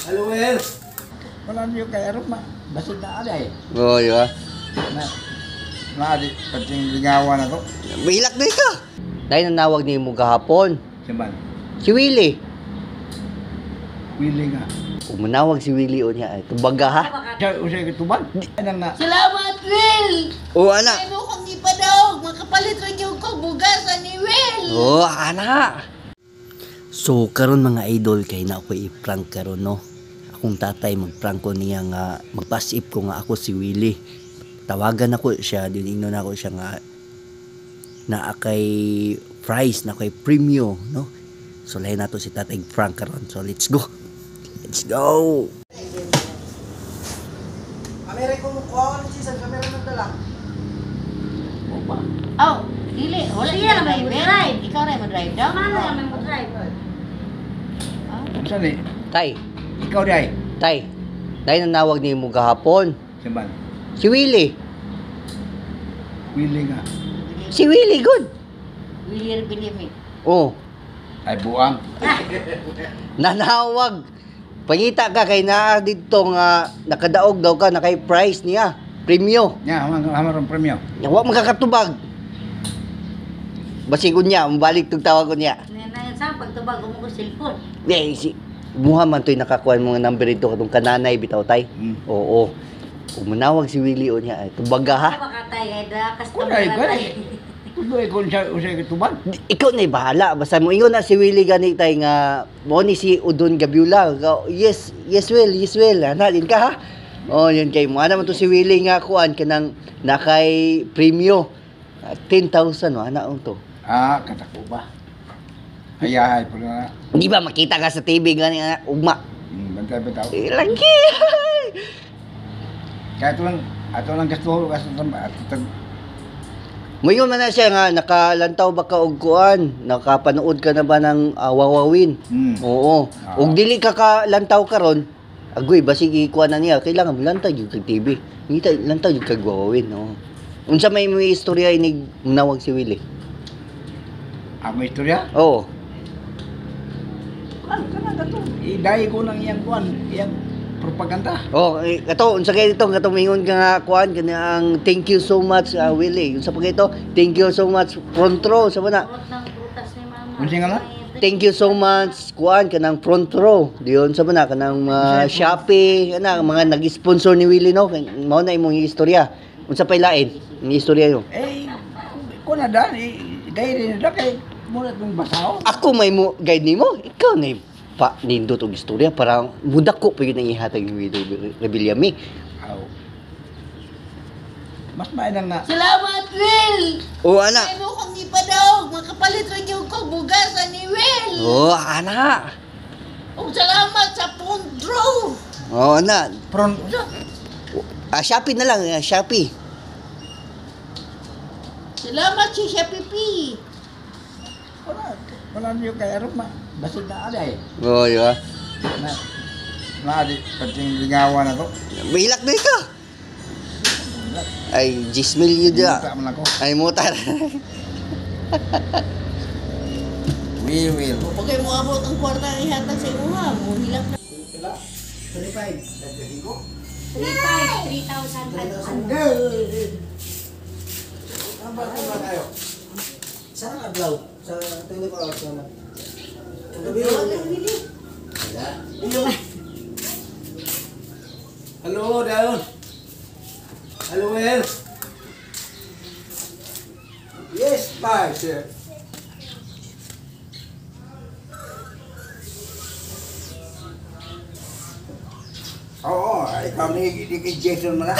Hello, Will. Wala niyo kay Arop ma. Basit na aday. Oo, di ba? Na adi pating lingawan ako. Mahilak na ka. Dahil nanawag ni mo gahapon. Siman. Si Willie. Willie nga. Umanawag si Willie o niya. Tubaga ha? Siya usay katuban. Anang nga. Salamat, Will! Oo, ana. Ano kong ipadawag? Makapalit rin yung bugasan ni Will! Oo, ana. So, karon mga idol, kay na ako i-prank karon no. Akong tatay mag-prank ko niya nga, magpasip ko nga ako si Willie. Tawagan ako siya, dinigno na ako siya nga na kay prize, na kay premium, no? So, lahin na to si tatay prank karon. So, let's go. Let's go! Kamera ko mukha ko sa kamera ng dala. Opa. Oh, dili. Wala siya na may drive. Ikaw rin mag-drive daw? Ano naman mag-drive? Saan eh? Tay, Ikaw day. tay. Dahil nanawag ni mo gahapon. Siman. Si Willie. Willie nga. Si Willie, good. Will you believe me? Oh, Ay buang. nanawag. Pangita ka kay naa dito nga nakadaog daw ka na kay price niya. Premium. Nya, hamarong premium. Wa magkakatubag. Basigon niya, mabalik tug tawag ko niya. Nanay sa pagtubag mo ko cellphone. Di si muha man to'y nakakuha mga number dito katong kananay bitaw tay. Oo. Umanawag si Willie o niya. Tubaga ha? Makatay ay da Kunay, customer kunay. tay. Tuloy ko siya usay katuban. Ikaw na bahala. Basta mo ingon na si Willie gani tay nga mo ni si Udon Gabiula. Yes, yes Will. Ana din ka ha? Oh, yun kay mo. Ana man to si Willie nga kuan kanang nakay premium. 10,000 ana to. Ah, katako ba? Hayahay po na. Di ba makita ka sa TV gani nga ugma. Bantay-bantay. Lagi. Kaya ato lang gasto Moingon man na siya nga nakalantaw ba ka og kuan? Nakapanood ka na ba ng Wawawin? Oo. Ah. Ug dili ka lantaw karon, agoy basig ikuan na niya, kailangan lantaw jud kag TV. Ngita lantaw jud kag Wawawin, oo. Unsa may istorya inig nawag si Willie? Ang istorya? Oo. Ano ka na gato? Iday ko ng iyang kuan, iyang propaganda. Oh, kato unsa kay dito katong mingon ka nga kuan kanang thank you so much Willie. Unsa pa kay ito? Thank you so much front row sa na. Urot ng prutas ni mama. Unsa nga lang? Thank you so much kuan kanang front row. Diyon sa na kanang Shopee ana mga nag-sponsor ni Willie no. Mao na imong istorya. Unsa pay lain? Ang istorya yo. Ko na dan, dahil rin na kay muna itong basaw. Ako may mo guide nimo. Ikaw na pa nindo tong istorya para budak ko pa yun ang ihatag ni Willie Rebillami. Aw. Mas maayang nga. Salamat, Will! O ana. Ano kong ipadawag? Makapalit rin yung bugasan ni Will! O ana. Ug salamat sa Pondro! O ana. Pron. Shopee na lang, Shopee. Salamat si Shopee P. Wala niyo kay Arop ma. Basit na aday. O di ba? Na adi pating lingawan ako. Mahilak na ka. Ay, 10 million Muta da. man ako. Ay, mutar. Will. Pagkay mo abot ang kwarta ang ihatag sa imuha, mo hilak na. 35. 3,500. Tambal ba kayo? Saan ang adlaw? Sa tuloy ko ako naman. Hello, Dayon. Hello, Will. Yes, bye, sir. Oo, ikaw ni Jason mo na.